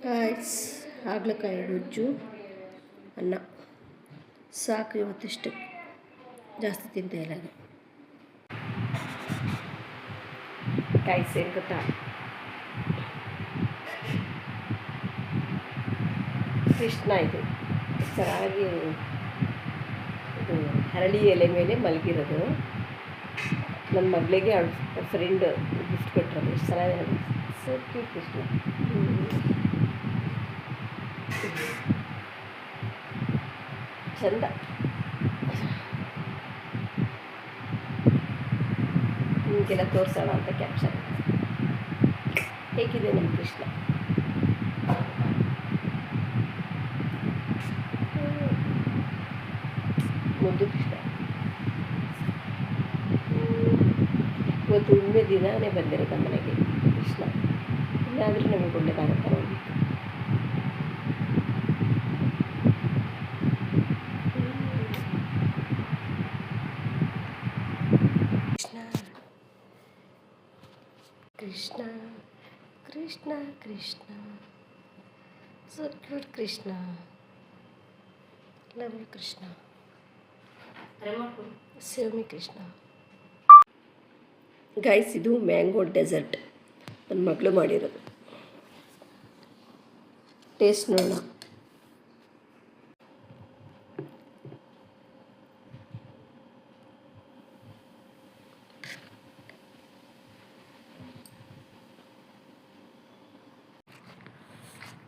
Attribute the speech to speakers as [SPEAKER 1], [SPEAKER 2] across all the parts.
[SPEAKER 1] Guys, ಹಾಗಲಕಾಯಿ ಗೊಜ್ಜು ಅನ್ನ ಸಾಕು. ಇವತ್ತಿಷ್ಟು ಜಾಸ್ತಿ ತಿಂತ ಇಲ್ಲ. ಗಾಯ್ಸ್, ಏನು ಗೊತ್ತಾ, ಕೃಷ್ಣ ಇದು ಚೆನ್ನಾಗಿ ಇದು ಹರಳಿ ಎಲೆ ಮೇಲೆ ಮಲಗಿರೋದು. ನನ್ನ ಮಗಳಿಗೆ ಅವಳ ಫ್ರೆಂಡ್ ಗಿಫ್ಟ್ ಕೊಟ್ಟರು. ಎಷ್ಟು ಚೆನ್ನಾಗಿ ಸೊ ಕ್ಯೂಟ್ ಕೃಷ್ಣ. ಚಂದ. ನಿಮಗೆಲ್ಲ ತೋರಿಸೋಣ ಅಂತ ಕ್ಯಾಪ್ಷನ್. ಹೇಗಿದೆ ನಮ್ಮ ಕೃಷ್ಣ? ಮುದ್ದು ಕೃಷ್ಣ. ಇವತ್ತು ಹುಣ್ಣಿಮೆ ದಿನವೇ ಬಂದಿರೋದು ಮನೆಗೆ ಕೃಷ್ಣ. ಇಲ್ಲಾಂದರೆ ನಮಗೆ ಒಳ್ಳೆಯದಾಗತ್ತ ನೋಡಿ. Krishna Krishna Krishna so cute Krishna. Love you Krishna. Save me Krishna. Guys, ಇದು ಮ್ಯಾಂಗೋ ಡೆಸರ್ಟ್ ನನ್ನ ಮಗಳು ಮಾಡಿರೋದು. ಟೇಸ್ಟ್ ನೋಡೋಣ.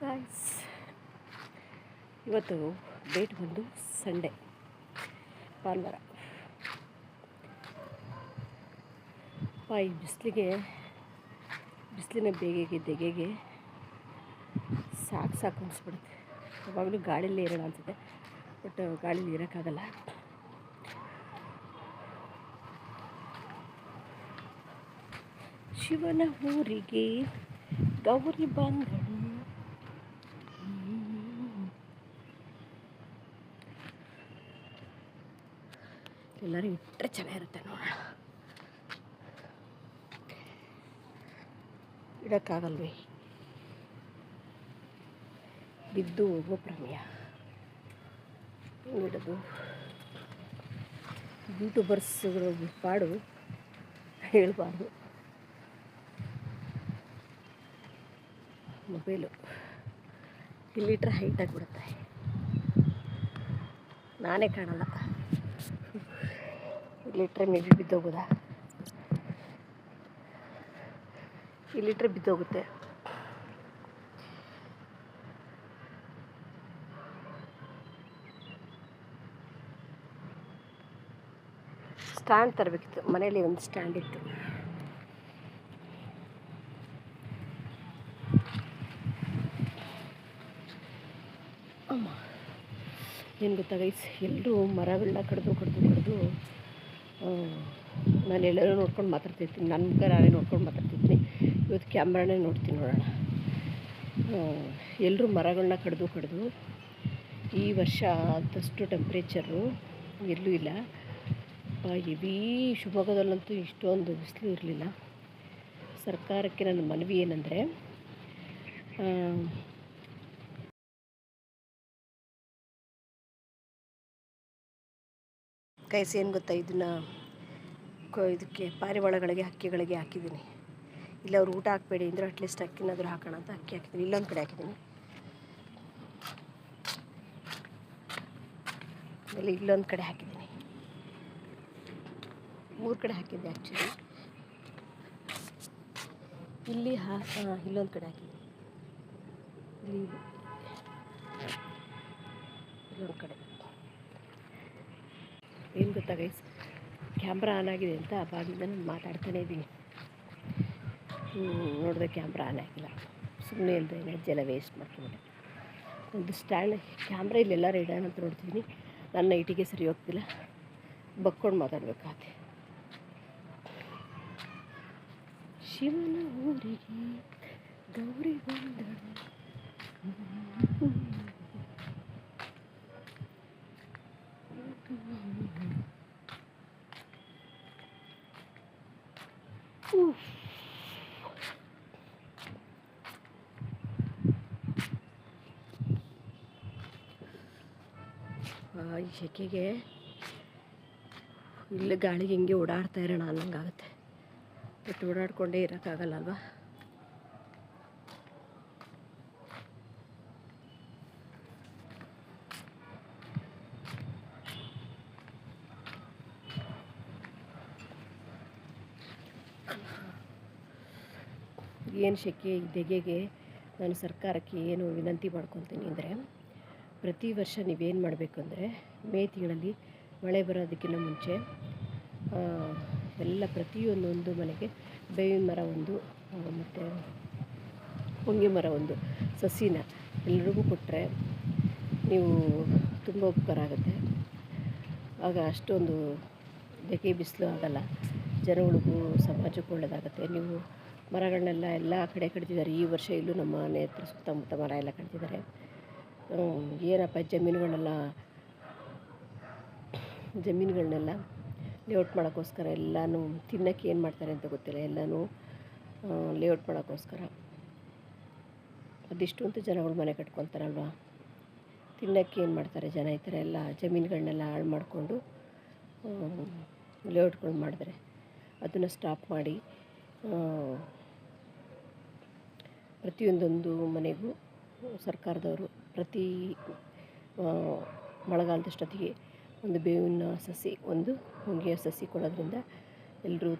[SPEAKER 1] ಗೈಸ್, ಇವತ್ತು ಡೇಟ್ ಬಂದು ಸಂಡೇ, ಭಾನುವಾರ. ಈ ಬಿಸಿಲಿನ ಬೇಗೆಗೆ ದೆಗೆಗೆ ಸಾಕು ಅನಿಸ್ಬಿಡುತ್ತೆ. ಯಾವಾಗಲೂ ಗಾಳಿಯಲ್ಲೇ ಇರೋಣ ಅನಿಸುತ್ತೆ, ಬಟ್ ಗಾಳೀಲಿ ಇರೋಕ್ಕಾಗಲ್ಲ. ಶಿವನ ಊರಿಗೆ ಗೌರಿ ಬಂದಳು. ಎಲ್ಲರೂ ಇಟ್ಟರೆ ಚೆನ್ನಾಗಿರುತ್ತೆ ನೋಡೋಣ. ಇಡೋಕ್ಕಾಗಲ್ವೇ? ಬಿದ್ದು ಹೋಗೋ ಪ್ರಮೇಯ. ಇಡೋದು ಯೂಟ್ಯೂಬರ್ಸ್ಗಳು ಪಾಡು ಹೇಳಬಾರ್ದು. ಮೊಬೈಲು ಇಲ್ಲಿಟ್ರೆ ಹೈಟ್ ಆಗಿಬಿಡುತ್ತೆ. ನಾನೇ ಕಾಣಲ್ಲ. ಇಲ್ಲಿಟ್ರೆ ಮೇ ಬಿ ಬಿದ್ದೋಗೋದಾ? ಇಲ್ಲಿಟ್ರೆ ಬಿದ್ದೋಗುತ್ತೆ. ಸ್ಟ್ಯಾಂಡ್ ತರಬೇಕಿತ್ತು. ಮನೇಲಿ ಒಂದು ಸ್ಟ್ಯಾಂಡ್ ಇತ್ತು. ಅಮ್ಮ, ಏನು ಗೊತ್ತಾ ಗೈಸ್, ಎಲ್ಲರೂ ಮರಗಳನ್ನ ಕಡ್ದು ನಾನು ಎಲ್ಲರೂ ನೋಡ್ಕೊಂಡು ಮಾತಾಡ್ತಿರ್ತೀನಿ. ನನ್ನ ಮುಖ ನಾನೇ ನೋಡ್ಕೊಂಡು ಮಾತಾಡ್ತಿರ್ತೀನಿ. ಇವತ್ತು ಕ್ಯಾಮ್ರಾನೇ ನೋಡ್ತೀನಿ. ನೋಡೋಣ. ಎಲ್ಲರೂ ಮರಗಳನ್ನ ಕಡ್ದು ಈ ವರ್ಷ ಆದಷ್ಟು ಟೆಂಪ್ರೇಚರು ಎಲ್ಲೂ ಇಲ್ಲ. ಹೆವಿ ಶಿವಮೊಗ್ಗದಲ್ಲಂತೂ ಇಷ್ಟೊಂದು ಬಿಸಿಲು ಇರಲಿಲ್ಲ. ಸರ್ಕಾರಕ್ಕೆ ನನ್ನ ಮನವಿ ಏನಂದರೆ, ಗೈಸ್, ಏನು ಗೊತ್ತಾ, ಇದಕ್ಕೆ ಪಾರಿವಾಳಗಳಿಗೆ, ಹಕ್ಕಿಗಳಿಗೆ ಹಾಕಿದ್ದೀನಿ. ಇಲ್ಲ ಅವ್ರು ಊಟ ಹಾಕಬೇಡಿ ಅಂದರೆ ಅಟ್ಲೀಸ್ಟ್ ಅಕ್ಕಿನಾದರೂ ಹಾಕೋಣ ಅಂತ ಅಕ್ಕಿ ಹಾಕಿದ್ದೀನಿ. ಇಲ್ಲೊಂದು ಕಡೆ ಹಾಕಿದ್ದೀನಿ, ಆಮೇಲೆ ಇಲ್ಲೊಂದು ಕಡೆ ಹಾಕಿದ್ದೀನಿ. 3 ಕಡೆ ಹಾಕಿದ್ದೆ ಆ್ಯಕ್ಚುಲಿ. ಇಲ್ಲಿ ಇಲ್ಲೊಂದು ಕಡೆ ಹಾಕಿದ್ದೀನಿ, ಇಲ್ಲೊಂದು ಕಡೆ. ಏನು ಗೊತ್ತಾ ಗೈಸ್, ಕ್ಯಾಮ್ರಾ ಆನ್ ಆಗಿದೆ ಅಂತ ಅವಾಗಿಂದ ನಾನು ಮಾತಾಡ್ತಾನೇ ಇದ್ದೀನಿ. ನೋಡಿದ್ರೆ ಕ್ಯಾಮ್ರಾ ಆನ್ ಆಗಿಲ್ಲ. ಸುಮ್ಮನೆ ಇಲ್ಲದೆ ಎನರ್ಜಿಯೆಲ್ಲ ವೇಸ್ಟ್ ಮಾಡ್ಕೊಂಡೆ. ಒಂದು ಸ್ಟ್ಯಾಂಡ್ ಕ್ಯಾಮ್ರಾ ಇಲ್ಲೆಲ್ಲರೂ ಇಡೋಣ ಅಂತ ನೋಡ್ತಿದ್ದೀನಿ. ನನ್ನ ನೈಟಿಗೆ ಸರಿ ಹೋಗ್ತಿಲ್ಲ, ಬಕ್ಕೊಂಡು ಮಾತಾಡಬೇಕಾದ್ರೆ. ಶಿವನ ಊರಿಗೆ ಗೌರಿ ಬಂದಳು. ಈ ಸೆಕೆಗೆ ಇಲ್ಲಿ ಗಾಳಿಗೆ ಹಿಂಗೆ ಓಡಾಡ್ತಾ ಇರೋಣ ಅನ್ನಂಗಾಗುತ್ತೆ. ಬಟ್ ಓಡಾಡ್ಕೊಂಡೇ ಇರೋಕ್ಕಾಗಲ್ಲ ಅಲ್ವಾ. ಏನು ಸೆಕೆ ದೆಗೆಗೆ ನಾನು ಸರ್ಕಾರಕ್ಕೆ ಏನು ವಿನಂತಿ ಮಾಡ್ಕೊತೀನಿ ಅಂದರೆ, ಪ್ರತಿ ವರ್ಷ ನೀವೇನು ಮಾಡಬೇಕು ಅಂದರೆ, ಮೇ ತಿಂಗಳಲ್ಲಿ ಮಳೆ ಬರೋದಕ್ಕಿಂತ ಮುಂಚೆ ಎಲ್ಲ ಪ್ರತಿಯೊಂದೊಂದು ಮನೆಗೆ ಬೇವಿನ ಮರ ಒಂದು ಮತ್ತು ಹೊಂಗೆ ಮರ ಒಂದು ಸಸಿನ ಎಲ್ರಿಗೂ ಕೊಟ್ಟರೆ ನೀವು ತುಂಬ ಉಪಕಾರ ಆಗುತ್ತೆ. ಆಗ ಅಷ್ಟೊಂದು ದೆಗೆ ಬಿಸಿಲು ಆಗಲ್ಲ, ಜನಗಳಿಗೂ ಸಮಾಜಕ್ಕೂ ಒಳ್ಳೆಯದಾಗುತ್ತೆ. ನೀವು ಮರಗಳನ್ನೆಲ್ಲ ಎಲ್ಲ ಕಡೆ ಕಡಿತಿದ್ದಾರೆ. ಈ ವರ್ಷ ಇಲ್ಲೂ ನಮ್ಮ ಮನೆ ಹತ್ರ ಸುತ್ತಮುತ್ತ ಮರ ಎಲ್ಲ ಕಡಿತಿದ್ದಾರೆ. ಏನಪ್ಪ ಜಮೀನುಗಳನ್ನೆಲ್ಲ ಲೇಔಟ್ ಮಾಡೋಕ್ಕೋಸ್ಕರ ಎಲ್ಲನೂ ತಿನ್ನೋಕ್ಕೆ ಏನು ಮಾಡ್ತಾರೆ ಅಂತ ಗೊತ್ತಿಲ್ಲ, ಎಲ್ಲನೂ ಲೇಔಟ್ ಮಾಡೋಕ್ಕೋಸ್ಕರ ಅದಿಷ್ಟು ಅಂತ ಜನಗಳು ಮನೆ ಕಟ್ಕೊತಾರಲ್ವ. ತಿನ್ನೋಕ್ಕೆ ಏನು ಮಾಡ್ತಾರೆ ಜನ, ಈ ಥರ ಎಲ್ಲ ಜಮೀನುಗಳನ್ನೆಲ್ಲ ಹಾಳು ಮಾಡಿಕೊಂಡು ಲೇಔಟ್ಗಳು ಮಾಡಿದ್ರೆ ಅದನ್ನು ಸ್ಟಾಪ್ ಮಾಡಿ ಪ್ರತಿಯೊಂದೊಂದು ಮನೆಗೂ ಸರ್ಕಾರದವರು ಪ್ರತಿ ಮಳೆಗಾಲದಷ್ಟೊತ್ತಿಗೆ ಒಂದು ಬೇವಿನ ಸಸಿ, ಒಂದು ಹೊಂಗೆಯ ಸಸಿ ಕೊಡೋದ್ರಿಂದ ಎಲ್ಲರೂ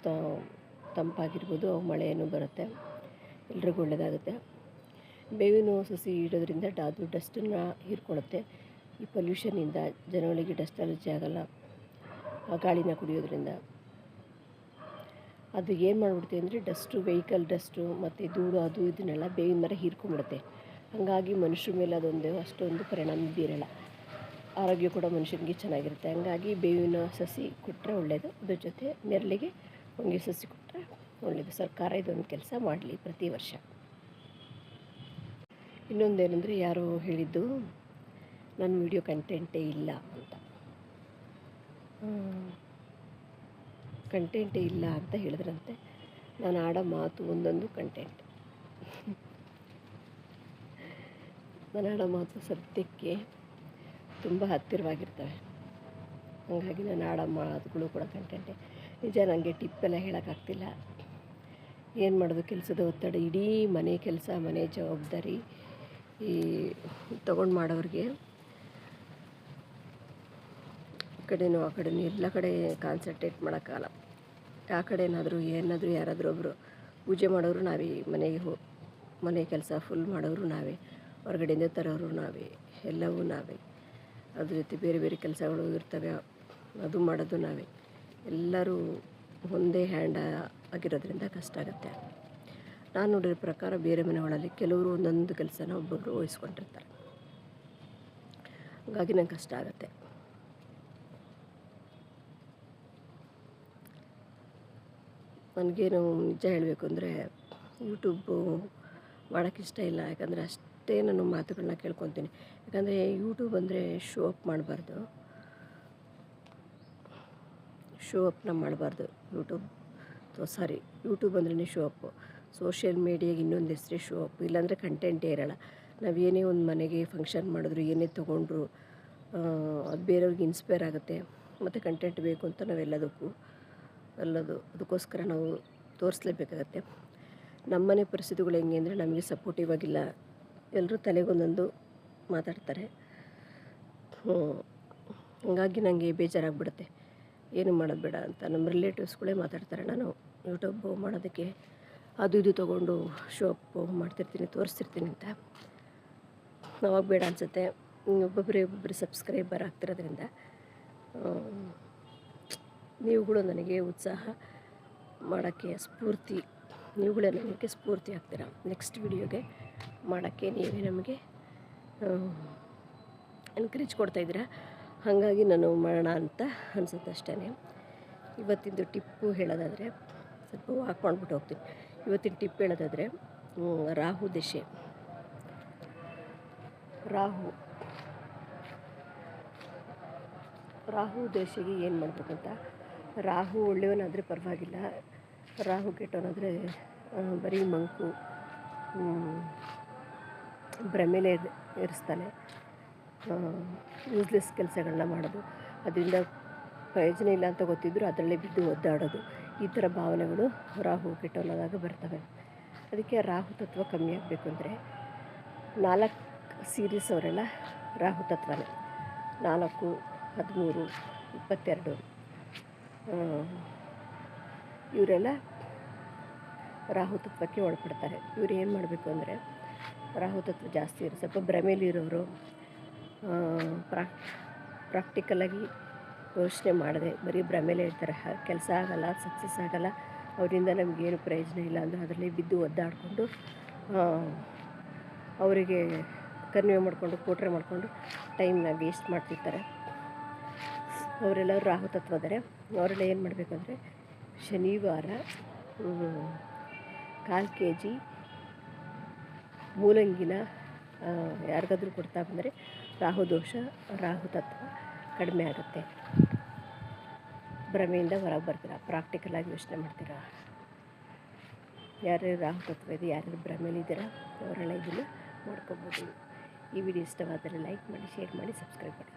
[SPEAKER 1] ತಂಪಾಗಿರ್ಬೋದು, ಮಳೆಯೂ ಬರುತ್ತೆ, ಎಲ್ರಿಗೂ ಒಳ್ಳೆಯದಾಗುತ್ತೆ. ಬೇವಿನ ಸಸಿ ಇಡೋದ್ರಿಂದ ಅದು ಡಸ್ಟನ್ನು ಹೀರ್ಕೊಳ್ಳುತ್ತೆ. ಈ ಪೊಲ್ಯೂಷನಿಂದ ಜನಗಳಿಗೆ ಡಸ್ಟ್ ಅಲರ್ಜಿ ಆಗೋಲ್ಲ. ಆ ಗಾಳಿನ ಕುಡಿಯೋದ್ರಿಂದ ಅದು ಏನು ಮಾಡಿಬಿಡುತ್ತೆ ಅಂದರೆ, ವೆಹಿಕಲ್ ಡಸ್ಟು ಮತ್ತು ಧೂಳು ಅದು ಇದನ್ನೆಲ್ಲ ಬೇವಿನ ಮರ ಹೀರ್ಕೊಂಬಿಡುತ್ತೆ. ಹಾಗಾಗಿ ಮನುಷ್ಯರ ಮೇಲೆ ಅದೊಂದು ಅಷ್ಟೊಂದು ಪರಿಣಾಮ ಬೀರಲ್ಲ. ಆರೋಗ್ಯ ಕೂಡ ಮನುಷ್ಯನಿಗೆ ಚೆನ್ನಾಗಿರುತ್ತೆ. ಹಾಗಾಗಿ ಬೇವಿನ ಸಸಿ ಕೊಟ್ಟರೆ ಒಳ್ಳೆಯದು. ಅದ್ರ ಜೊತೆ ನೆರಳಿಗೆ ಹೊಂಗೆ ಸಸಿ ಕೊಟ್ಟರೆ ಒಳ್ಳೆಯದು. ಸರ್ಕಾರ ಇದೊಂದು ಕೆಲಸ ಮಾಡಲಿ ಪ್ರತಿ ವರ್ಷ. ಇನ್ನೊಂದೇನೆಂದರೆ, ಯಾರೋ ಹೇಳಿದ್ದು ನನ್ನ ವಿಡಿಯೋ ಕಂಟೆಂಟೇ ಇಲ್ಲ ಅಂತ. ಕಂಟೆಂಟೇ ಇಲ್ಲ ಅಂತ ಹೇಳಿದ್ರಂತೆ. ನಾನು ಆಡೋ ಮಾತು ಒಂದೊಂದು ಕಂಟೆಂಟ್. ನಾನು ಆಡೋ ಮಾತು ಸತ್ಯಕ್ಕೆ ತುಂಬ ಹತ್ತಿರವಾಗಿರ್ತವೆ. ಹಾಗಾಗಿ ನಾನು ಆಡೋ ಮಾತುಗಳು ಕೂಡ ಕಂಟೆಂಟೇ. ನಿಜ, ನನಗೆ ಟಿಪ್ಪೆಲ್ಲ ಹೇಳೋಕ್ಕಾಗ್ತಿಲ್ಲ. ಏನು ಮಾಡೋದು, ಕೆಲಸದ ಒತ್ತಡ, ಇಡೀ ಮನೆ ಕೆಲಸ, ಮನೆ ಜವಾಬ್ದಾರಿ ಈ ತೊಗೊಂಡು ಮಾಡೋರಿಗೆ ಈ ಕಡೆನೂ ಆ ಕಡೆನೂ ಎಲ್ಲ ಕಡೆ ಕಾನ್ಸಂಟ್ರೇಟ್ ಮಾಡೋಕ್ಕಾಗಲ್ಲ. ಆ ಕಡೆ ಏನಾದರೂ ಯಾರಾದರೂ ಒಬ್ಬರು ಪೂಜೆ ಮಾಡೋರು ನಾವೇ, ಮನೆ ಕೆಲಸ ಫುಲ್ ಮಾಡೋರು ನಾವೇ, ಹೊರಗಡೆಯಿಂದ ತರೋರು ನಾವೇ, ಎಲ್ಲವೂ ನಾವೇ. ಅದ್ರ ಜೊತೆ ಬೇರೆ ಬೇರೆ ಕೆಲಸಗಳು ಇರ್ತವೆ, ಅದು ಮಾಡೋದು ನಾವೇ. ಎಲ್ಲರೂ ಒಂದೇ ಹ್ಯಾಂಡ್ ಆಗಿರೋದ್ರಿಂದ ಕಷ್ಟ ಆಗುತ್ತೆ. ನಾನು ನೋಡಿರೋ ಪ್ರಕಾರ ಬೇರೆ ಮನೆಗಳಲ್ಲಿ ಕೆಲವರು ಒಂದೊಂದು ಕೆಲಸನ ಒಬ್ಬೊಬ್ಬರು ವಹಿಸ್ಕೊಂಡಿರ್ತಾರೆ. ಹಾಗಾಗಿ ನಂಗೆ ಕಷ್ಟ ಆಗುತ್ತೆ. ನನಗೇನು ನಿಜ ಹೇಳಬೇಕು ಅಂದರೆ, ಯೂಟ್ಯೂಬು ಮಾಡೋಕ್ಕಿಷ್ಟ ಇಲ್ಲ. ಯಾಕಂದರೆ ಅಷ್ಟೇ ನಾನು ಮಾತುಗಳನ್ನ ಕೇಳ್ಕೊತೀನಿ. ಯಾಕಂದರೆ ಯೂಟ್ಯೂಬ್ ಅಂದರೆ ಶೋ ಅಪ್ನ ಮಾಡಬಾರ್ದು. ಯೂಟ್ಯೂಬ್ ಅಂದ್ರೇ ಶೋ ಅಪ್ಪು. ಸೋಷಿಯಲ್ ಮೀಡಿಯಾಗೆ ಇನ್ನೊಂದು ಹೆಸರೇ ಶೋ ಅಪ್. ಇಲ್ಲಾಂದರೆ ಕಂಟೆಂಟೇ ಇರೋಲ್ಲ. ನಾವೇನೇ ಒಂದು ಮನೆಗೆ ಫಂಕ್ಷನ್ ಮಾಡಿದ್ರು, ಏನೇ ತೊಗೊಂಡ್ರು ಅದು ಬೇರೆಯವ್ರಿಗೆ ಇನ್ಸ್ಪೈರ್ ಆಗುತ್ತೆ. ಮತ್ತು ಕಂಟೆಂಟ್ ಬೇಕು ಅಂತ ಅದಕ್ಕೋಸ್ಕರ ನಾವು ತೋರಿಸ್ಲೇಬೇಕಾಗತ್ತೆ. ನಮ್ಮನೆ ಪರಿಸ್ಥಿತಿಗಳು ಹೆಂಗೆ ಅಂದರೆ, ನಮಗೆ ಸಪೋರ್ಟಿವ್ ಆಗಿಲ್ಲ. ಎಲ್ಲರೂ ತಲೆಗೊಂದೊಂದು ಮಾತಾಡ್ತಾರೆ. ಹಾಗಾಗಿ ನನಗೆ ಬೇಜಾರಾಗ್ಬಿಡುತ್ತೆ. ಏನು ಮಾಡೋದು ಬೇಡ ಅಂತ ನಮ್ಮ ರಿಲೇಟಿವ್ಸ್ಗಳೇ ಮಾತಾಡ್ತಾರೆ. ನಾನು ಯೂಟ್ಯೂಬ್ ಮಾಡೋದಕ್ಕೆ ಅದು ಇದು ತೊಗೊಂಡು ಶೋ ಅಪ್ ಮಾಡ್ತಿರ್ತೀನಿ, ತೋರಿಸ್ತಿರ್ತೀನಿ ಅಂತ. ಅವಾಗ ಬೇಡ ಅನಿಸುತ್ತೆ. ಒಬ್ಬೊಬ್ಬರು ಸಬ್ಸ್ಕ್ರೈಬರ್ ಆಗ್ತಿರೋದ್ರಿಂದ ನೀವುಗಳು ನನಗೆ ಉತ್ಸಾಹ ಮಾಡೋಕ್ಕೆ ನೀವುಗಳೇ ನನಗೆ ಸ್ಫೂರ್ತಿ ಆಗ್ತೀರ. ನೆಕ್ಸ್ಟ್ ವಿಡಿಯೋಗೆ ಮಾಡೋಕ್ಕೆ ನೀವೇ ನಮಗೆ ಎನ್ಕರೇಜ್ ಕೊಡ್ತಾಯಿದ್ದೀರಾ. ಹಾಗಾಗಿ ನಾನು ಮಾಡೋಣ ಅಂತ ಅನಿಸುತ್ತೆ ಅಷ್ಟೇ. ಇವತ್ತಿಂದು ಟಿಪ್ಪು ಹೇಳೋದಾದರೆ, ಸ್ವಲ್ಪ ವಾಕ್ ಮಾಡಿಬಿಟ್ಟು ಹೋಗ್ತೀನಿ. ಇವತ್ತಿನ ಟಿಪ್ ಹೇಳೋದಾದರೆ, ರಾಹು ದಶೆ. ರಾಹು ದಶೆಗೆ ಏನು ಮಾಡಬೇಕಂತ, ರಾಹು ಒಳ್ಳೆಯವನಾದರೆ ಪರವಾಗಿಲ್ಲ, ರಾಹು ಕೆಟ್ಟವನಾದರೆ ಬರೀ ಭ್ರಮೆಲೇ ಇರಿಸ್ತಾನೆ. ಯೂಸ್ಲೆಸ್ ಕೆಲಸಗಳನ್ನ ಮಾಡೋದು, ಅದರಿಂದ ಪ್ರಯೋಜನ ಇಲ್ಲ ಅಂತ ಗೊತ್ತಿದ್ದರೂ ಅದರಲ್ಲೇ ಬಿದ್ದು ಒದ್ದಾಡೋದು, ಈ ಥರ ಭಾವನೆಗಳು ರಾಹು ಕೆಟ್ಟವನಾದಾಗ ಬರ್ತವೆ. ಅದಕ್ಕೆ ರಾಹು ತತ್ವ ಕಮ್ಮಿ ಆಗಬೇಕು ಅಂದರೆ 4 ಸೀರೀಸ್ ಅವರೆಲ್ಲ ರಾಹು ತತ್ವನೇ. 4, 13, 22 ಇವರೆಲ್ಲ ರಾಹು ತತ್ವಕ್ಕೆ ಒಳಪಡ್ತಾರೆ. ಇವ್ರು ಏನು ಮಾಡಬೇಕು ಅಂದರೆ, ರಾಹು ತತ್ವ ಜಾಸ್ತಿ ಇರೋ ಸ್ವಲ್ಪ ಭ್ರಮೇಲಿರೋರು, ಪ್ರಾಕ್ಟಿಕಲಾಗಿ ಯೋಚನೆ ಮಾಡದೆ ಬರೀ ಭ್ರಮೇಲೆ ಇರ್ತಾರೆ. ಕೆಲಸ ಆಗೋಲ್ಲ, ಸಕ್ಸಸ್ ಆಗೋಲ್ಲ, ಅವರಿಂದ ನಮಗೇನು ಪ್ರಯೋಜನ ಇಲ್ಲ ಅಂದರೆ ಅದರಲ್ಲಿ ಬಿದ್ದು ಒದ್ದಾಡಿಕೊಂಡು ಅವರಿಗೆ ಕನ್ವೆ ಮಾಡಿಕೊಂಡು ಕೋಟ್ರೆ ಮಾಡಿಕೊಂಡು ಟೈಮ್ನ ವೇಸ್ಟ್ ಮಾಡ್ತಿರ್ತಾರೆ. ಅವರೆಲ್ಲರೂ ರಾಹು ತತ್ವದರೆ. ಅವರೆಲ್ಲ ಏನು ಮಾಡಬೇಕು ಅಂದರೆ, ಶನಿವಾರ 1/4 kg ಮೂಲಂಗಿನ ಯಾರಿಗಾದ್ರೂ ಕೊಡ್ತಾ ಬಂದರೆ ರಾಹು ದೋಷ, ರಾಹು ತತ್ವ ಕಡಿಮೆ ಆಗುತ್ತೆ. ಭ್ರಮೆಯಿಂದ ಹೊರಗೆ ಬರ್ತೀರಾ, ಪ್ರಾಕ್ಟಿಕಲಾಗಿ ಯೋಚನೆ ಮಾಡ್ತೀರಾ. ಯಾರ್ಯಾರು ರಾಹು ತತ್ವ ಇದೆ, ಯಾರ್ಯಾರು ಭ್ರಮೆಲಿದ್ದೀರಾ ಅವರೆಲ್ಲ ಇದನ್ನು ಮಾಡ್ಕೋಬೋದು. ಈ ವಿಡಿಯೋ ಇಷ್ಟವಾದರೆ ಲೈಕ್ ಮಾಡಿ, ಶೇರ್ ಮಾಡಿ, ಸಬ್ಸ್ಕ್ರೈಬ್ ಮಾಡಿ.